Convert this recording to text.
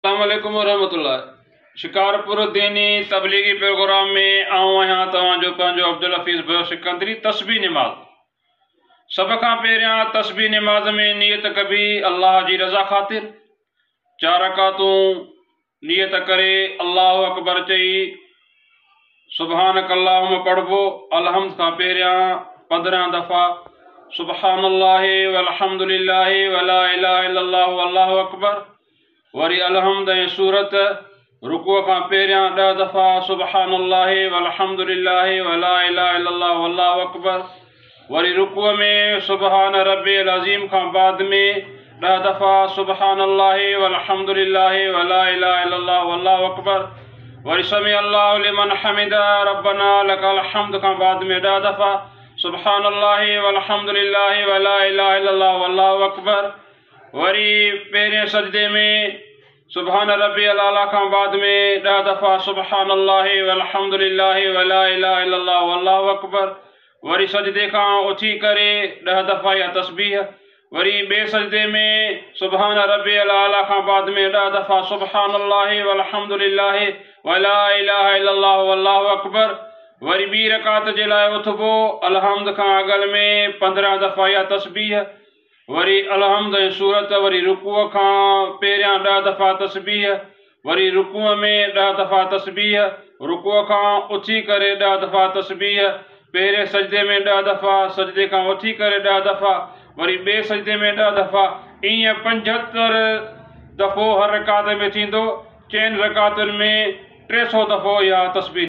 अस्सलामुअलैकुम वरहमतुल्लाह। शिकारपुर दीनी तबलीगी प्रोग्राम में आऊं आहियां तव्हांजो पंहिंजो अब्दुल हफ़ीज़ बयो सिकंदरी। तस्बीह निमाज़ सब खां पहिरियां तस्बीह निमाज़ में नियत कबी अल्लाह जी रज़ा ख़ातिर। 4 रकातूं नियत करे अल्लाहु अकबर चई सुबहानक अल्लाहुम्मा पढ़बो। अलहम्द खां पहिरियां 15 दफ़ा सुबहानल्लाहि वल्हम्दुलिल्लाहि वला इलाहा इल्लल्लाहु वल्लाहु अकबर। वरी अलहम्द ऐं सूरत रुकूअ खां पहिरियां 10 दफ़ा सुबहानल्लाहि वल्हम्दुलिल्लाहि वला इलाहा इल्लल्लाहु वल्लाहु अकबर। वरी रुकूअ में सुबहान रब्बियल अज़ीम खां बाद में 10 दफ़ा सुबहानल्लाहि वल्हम्दुलिल्लाहि वला इलाहा इल्लल्लाहु वल्लाहु अकबर। वरी समी अल्लाहु लिमन हमिदा रब्बना लकल हम्द खां बाद में 10 दफ़ा सुबहानल्लाहि वल्हम्दुलिल्लाहि वला इलाहा इल्लल्लाहु वल्लाहु अकबर। वरी पहिरें सजदे में सुबहान रब्बियल आला खां बाद में 10 दफ़ा सुबहानल्लाहि वल्हम्दुलिल्लाहि वला इलाहा इल्लल्लाहु वल्लाहु अकबर। वरी सजदे खां उथी करे 10 दफ़ा या तस्बीह। वरी ॿिए सजदे में सुबहान रब्बियल आला खां बाद में 10 दफ़ा सुबहानल्लाहि वल्हम्दुलिल्लाहि वला इलाहा इल्लल्लाहु वल्लाहु अकबर। वरी ॿी रकात जे लाइ उथबो। अलहम्द खां अगल में 15 दफ़ा या तस्बीह। वरी अलहम्द ऐं सूरत। वरी रुकूअ खां पहिरियां 10 दफ़ा तस्बीह। वरी रुकूअ में 10 दफ़ा तस्बीह। रुकूअ खां उथी करे 10 दफ़ा तस्बीह। पहिरें सजदे में 10 दफ़ा। सजदे खां उथी करे 10 दफ़ा। वरी ॿिए सजदे में 10 दफ़ा। ईअं 75 दफ़ो हर रकात में थींदो। 4 रकातुनि में 300 दफ़ो इहा तस्बीह।